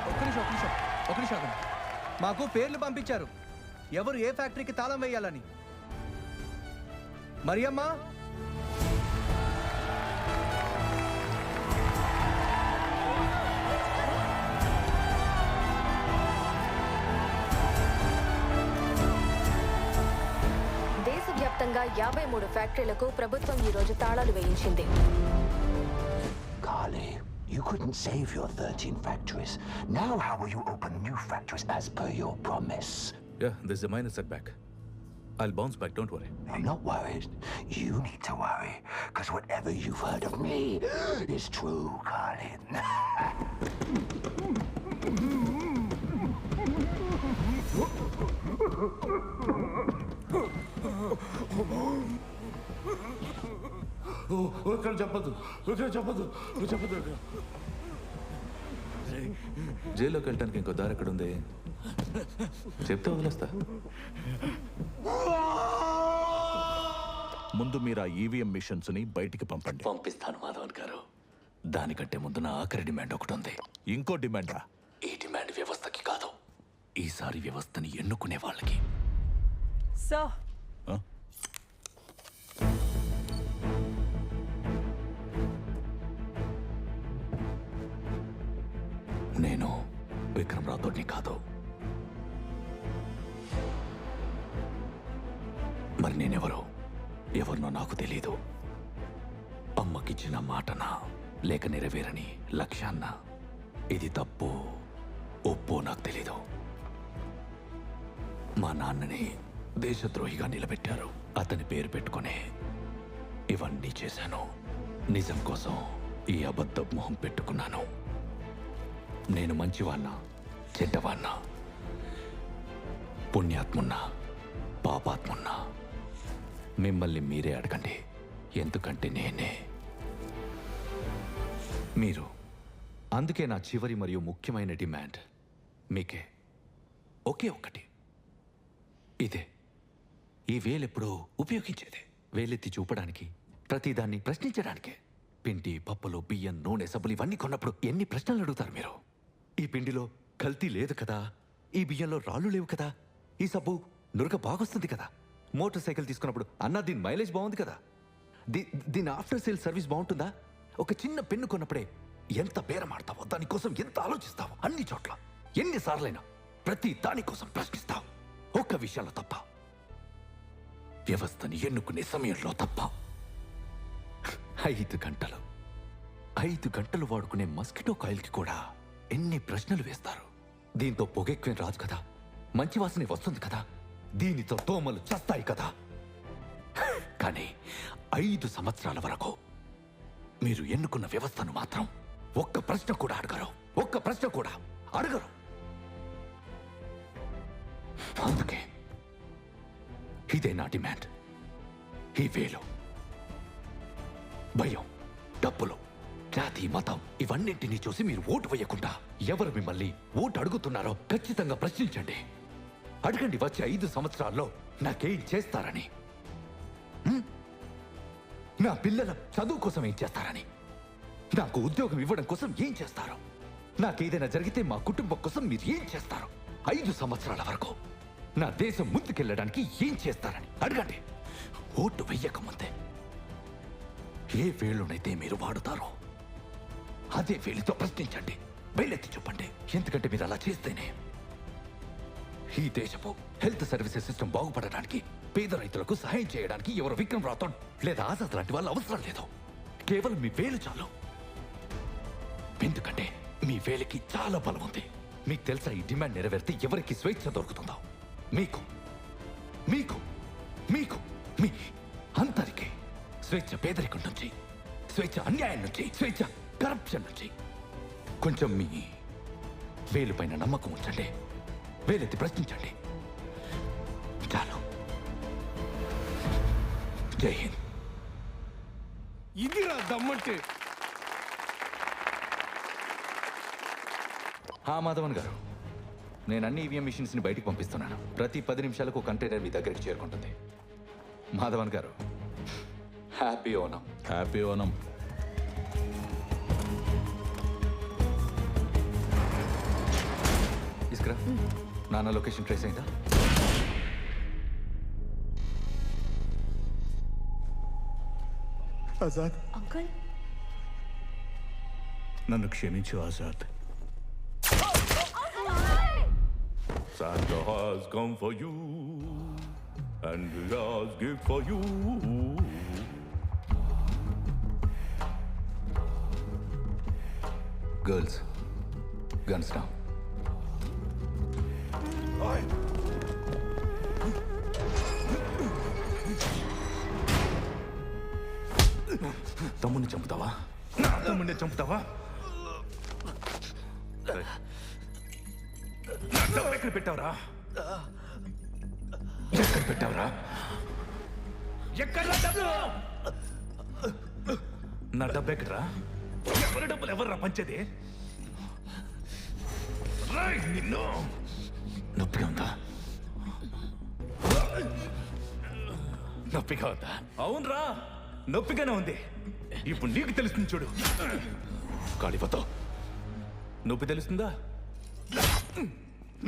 ఒక నిమిషం మాకు పేర్లు పంపించారు, ఎవరు ఏ ఫ్యాక్టరీకి తాళం వేయాలని. మరియమ్మ, దేశవ్యాప్తంగా 53 ఫ్యాక్టరీలకు ప్రభుత్వం ఈ రోజు తాళాలు వేయించింది. You couldn't save your 13 factories. Now how will you open new factories as per your promise? Yeah, there's a minor setback. I'll bounce back, don't worry. I'm not worried. You need to worry. Because whatever you've heard of me is true, Colin. జైల్లోకి వెళ్ళటానికి ఇంకో దారి ఎక్కడ ఉంది చెప్తే వదిలేస్తా. ముందు మీరు ఆ ఈవీఎం మిషన్స్ ని బయటికి పంపండి. పంపిస్తాను మాధవన్ గారు. దానికంటే ముందు నా ఆఖరి డిమాండ్ ఒకటి ఉంది. ఇంకో డిమాండా? ఈ డిమాండ్ వ్యవస్థకి కాదు, ఈసారి వ్యవస్థని ఎన్నుకునే వాళ్ళకి. సార్, నేను విక్రమ్ రాథోడ్ని కాదు. మరి నేనెవరో ఎవరినో నాకు తెలీదు. అమ్మకిచ్చిన మాటనా లేక నెరవేరని లక్ష్యాన్న, ఇది తప్పు ఒప్పో నాకు తెలీదు. మా నాన్నని దేశద్రోహిగా నిలబెట్టారు. అతని పేరు పెట్టుకునే ఇవన్నీ చేశాను. నిజం కోసం ఈ అబద్ధ మొహం పెట్టుకున్నాను. నేను మంచివాణ్ణా చెడ్డవాణ్ణా, పుణ్యాత్మున్నా పాపాత్మున్నా మిమ్మల్ని మీరే అడగండి. ఎందుకంటే నేనే మీరు. అందుకే నా చివరి మరియు ముఖ్యమైన డిమాండ్ మీకే. ఒకే ఒక్కటి, ఇదే. ఈ వేలెప్పుడూ ఉపయోగించేదే, వేలెత్తి చూపడానికి, ప్రతిదాన్ని ప్రశ్నించడానికే. పిండి, పప్పులు, బియ్యం, నూనె, సబ్బులు ఇవన్నీ కొన్నప్పుడు ఎన్ని ప్రశ్నలు అడుగుతారు మీరు? ఈ పిండిలో కల్తీ లేదు కదా, ఈ బియ్యంలో రాళ్ళు లేవు కదా, ఈ సబ్బు నురగ బాగొస్తుంది కదా, మోటార్ సైకిల్ తీసుకున్నప్పుడు అన్నా దీని మైలేజ్ బాగుంది కదా, దీని ఆఫ్టర్ సేల్ సర్వీస్ బాగుంటుందా? ఒక చిన్న పెన్ను కొన్నప్పుడే ఎంత బేరమాడతావో, దానికోసం ఎంత ఆలోచిస్తావో, అన్ని చోట్ల ఎన్నిసార్లైనా ప్రతి దానికోసం ప్రశ్నిస్తావు. ఒక్క విషయంలో తప్ప, వ్యవస్థని ఎన్నుకునే సమయంలో తప్ప. 5 గంటలు వాడుకునే మస్కిటో కాయిల్కి కూడా ఎన్ని ప్రశ్నలు వేస్తారు. దీంతో పొగెక్కువ రాదు కదా, మంచి వాసన వస్తుంది కదా, దీనితో దోమలు చస్తాయి కదా. కానీ 5 సంవత్సరాల వరకు మీరు ఎన్నుకున్న వ్యవస్థను మాత్రం ఒక్క ప్రశ్న కూడా అడగరు. ఒక్క ప్రశ్న కూడా అడగరు. అందుకే ఇదే నా డిమాండ్. ఈ వేలు, భయం, డబ్బులు, జాతి, మతం ఇవన్నింటినీ చూసి మీరు ఓటు వేయకుండా ఎవరు మిమ్మల్ని ఓటు అడుగుతున్నారో ఖచ్చితంగా ప్రశ్నించండి. అడగండి, వచ్చే 5 సంవత్సరాల్లో నాకేం చేస్తారని, నా పిల్లల చదువు కోసం ఏం చేస్తారని, నాకు ఉద్యోగం ఇవ్వడం కోసం ఏం చేస్తారు, నాకేదైనా జరిగితే మా కుటుంబం కోసం మీరు ఏం చేస్తారు, 5 సంవత్సరాల వరకు నా దేశం ముందుకెళ్ళడానికి ఏం చేస్తారని అడగండి. ఓటు వెయ్యకముందే ఏ వేలునైతే మీరు వాడుతారో అదే వేలితో ప్రశ్నించండి, వేలెత్తి చూపండి. ఎందుకంటే మీరు అలా చేస్తేనే ఈ దేశపు హెల్త్ సర్వీసెస్ సిస్టమ్ బాగుపడడానికి, పేద రైతులకు సహాయం చేయడానికి ఎవరు విక్రమ్ రాథోడ్ లేదా ఆజాద్ లాంటి వాళ్ళు అవసరం లేదు. కేవలం మీ వేలు చాలు. ఎందుకంటే మీ వేలికి చాలా బలం ఉంది. మీకు తెలుసా, ఈ డిమాండ్ నెరవేరితే ఎవరికి స్వేచ్ఛ దొరుకుతుందో? మీకు మీకు మీకు మీ అందరికీ స్వేచ్ఛ పేదరికం నుంచి, స్వేచ్ఛ అన్యాయం నుంచి, స్వేచ్ఛ కరప్షన్ నుంచి. కొంచెం మీ వేలుపైన నమ్మకం ఉంచండి, వేలెత్తి ప్రశ్నించండి. చాలు. జై హింద్. ఇదిరా దమ్మంటే. మాధవన్ గారు, నేను అన్ని ఈవీఎం మిషన్స్ ని బయటికి పంపిస్తున్నాను. ప్రతి 10 నిమిషాలకు కంటైనర్ మీ దగ్గరికి చేరుకుంటుంది. మాధవన్ గారు, హ్యాపీ ఓనం. హ్యాపీ ఓనం. నాన్న లొకేషన్ ట్రేస్ అయిందా? ఆజాద్, అంకుల్ నన్ను క్షమించు Azad. Santa has come for you and he has gift for you. Girls, guns down. తమ్ముడిని చంపుతావా? తమ్ముడిని చంపుతావా? ఎక్కడ పెట్టావురా? ఎక్కడ పెట్టావురా? ఎక్కడ డబ్బు? నా డబ్బు ఎక్కడరా? ఎవరి డబ్బులు ఎవర్రా పంచేది? రేయ్, నిన్ను నొప్పిగా ఉందా? నొప్పిగా ఉందా? అవునరా, నొప్పిగానే ఉంది. ఇప్పుడు నీకు తెలుస్తుంది చూడు. కాళీపతో నొప్పి తెలుస్తుందా?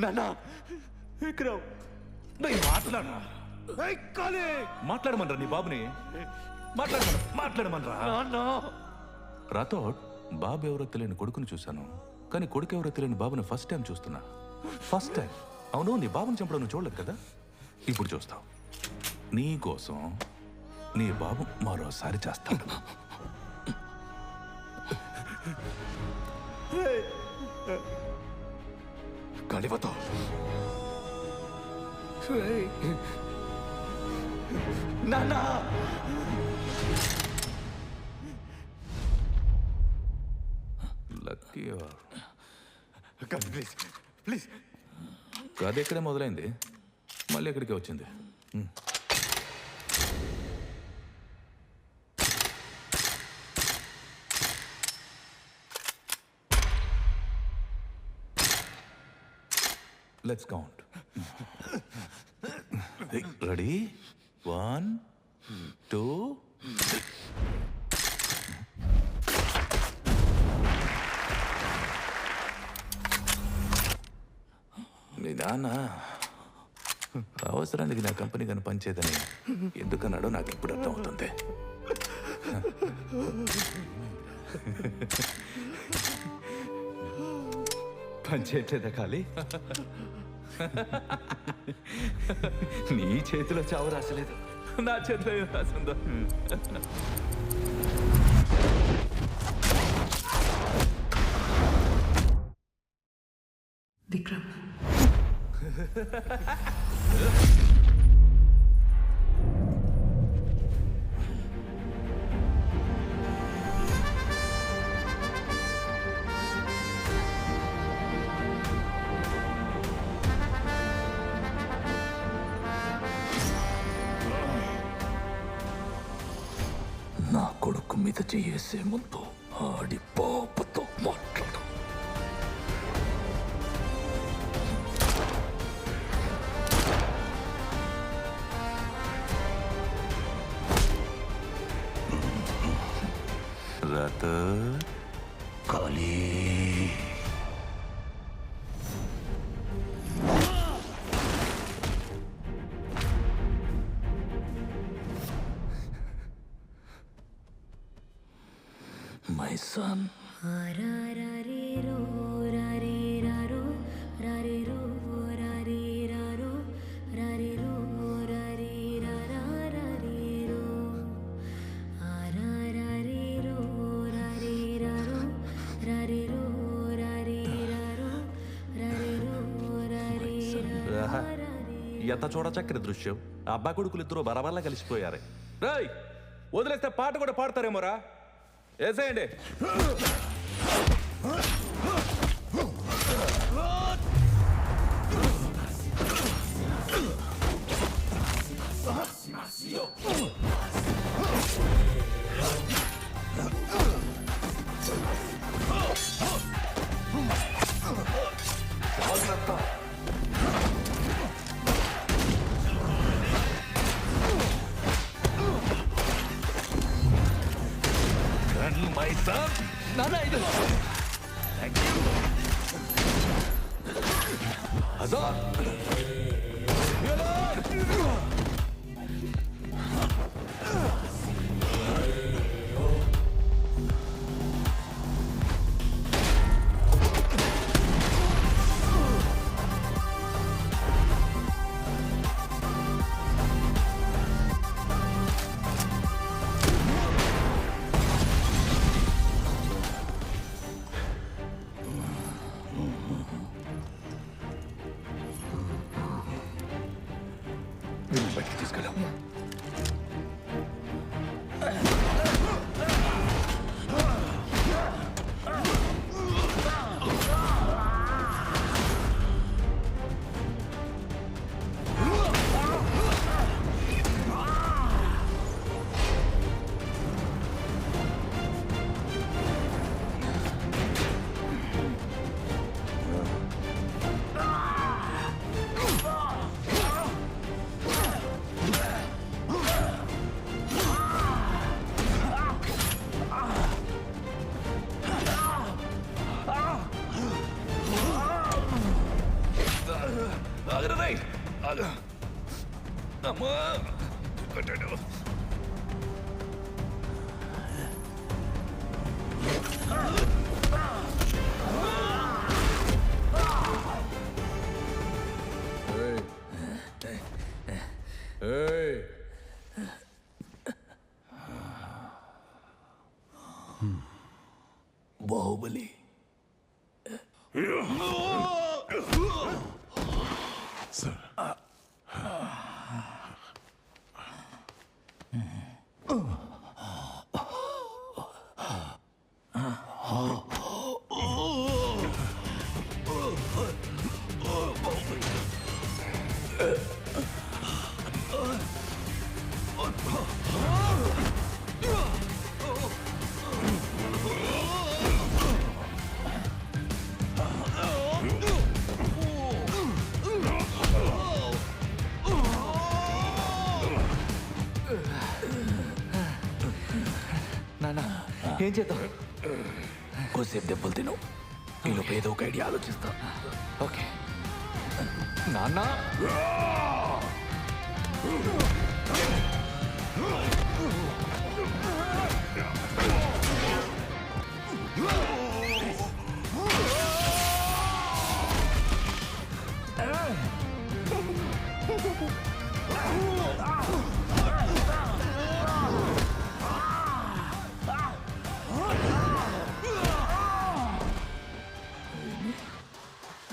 నాన్నా విక్రమ్, మాట్లాడరా, మాట్లాడమనరా నీ బాబుని. మాట్లాడమనరా. రాథోడ్, బాబు ఎవరో తెలియని కొడుకుని చూశాను, కానీ కొడుకు ఎవరో తెలియని బాబుని ఫస్ట్ టైం చూస్తున్నా. First time. అవును, నీ బాబుని చంపడం నువ్వు చూడలేదు కదా, ఇప్పుడు చూస్తావు. నీ కోసం నీ బాబు మరోసారి చేస్తాడు. కాళీపతో నాన్నా. Lucky please please. కథ ఎక్కడే మొదలైంది, మళ్ళీ ఎక్కడికే వచ్చింది. Let's count. రెడీ? 1 2 మీ నాన్న అవసరానికి నా కంపెనీ కానీ పనిచేయదని ఎందుకన్నాడో నాకు ఇప్పుడు అర్థం అవుతుంది. పని చేయట్లేదా ఖాళీ? నీ చేతిలో చావు రాసలేదు, నా చేతిలో ఏం రాసిందో. విక్రమ్ నా కొడుకు మీద చేసే ముందు ఆడి పాపతో మాట్లాడు. రాథోడ్, కాళీ, మై సన్. ఎంత చూడ చక్కని దృశ్యం. అబ్బా కొడుకులు ఇద్దరు బరాబర్లా కలిసిపోయారే. రేయ్, వదిలేస్తే పాట కూడా పాడతారేమోరా. వేసేయండి. My son. నాన్న ఇది Thank you. Hazard! వీళ్ళని బయటికి తీసుకెళ్ళాం. ఆగరా రేయ్. ఆగు. అమ్మా కొట్టాడు. బాహుబలి. నాన్న ఏం చేద్దాం? కొద్దిసేపు దెబ్బలు తిను. ఈలోపు ఏదో ఒక ఐడియా ఆలోచిస్తా. ఓకే నాన్న.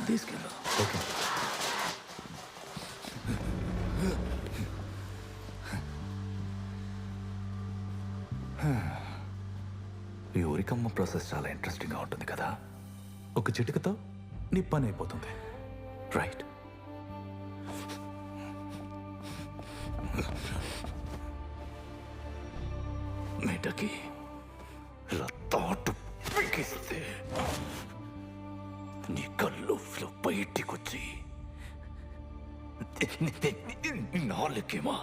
తీసుకెళ్ళు. ఓకే. ఈ ఊరికమ్మ ప్రాసెస్ చాలా ఇంట్రెస్టింగ్గా ఉంటుంది కదా. ఒక చిటికతో నీ పని అయిపోతుంది. రైట్. మీటకి రత్తాటు పీకిస్తే నీ కళ్ళు బయటికొచ్చి నాలుకేమా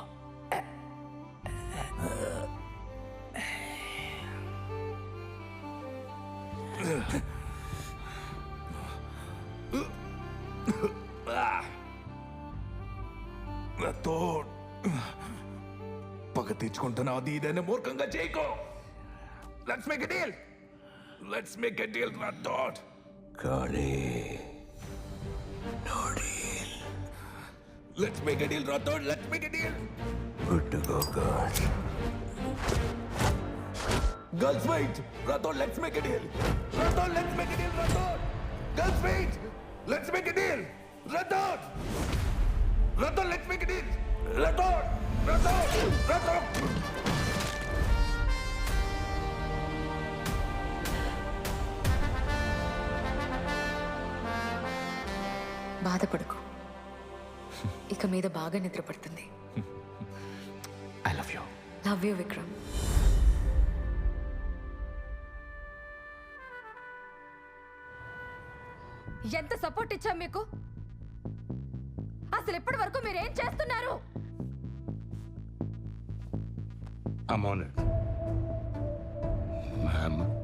పగ తెచ్చుకుంటున్నా. అది ఇదైనా మూర్ఖంగా చేయకో. Let's make a deal. Let's make a deal Rathod. Kali. No deal. Let's make a deal, Rathod. Let's make a deal. Good to go, girls. Girls, wait. Rathod, let's make a deal. Rathod, let's make a deal, Rathod. Girls, wait. Let's make a deal. Rathod. Rathod, let's make a deal. Rathod. Rathod. Rathod. బాధపడకు. ఇక మీద బాగా నిద్రపడుతుంది. I love you. Love you Vikram. ఎంత support ఇచ్చాం మీకు? అసలు ఇప్పటి వరకు మీరేం చేస్తున్నారు? I'm on it. Ma'am.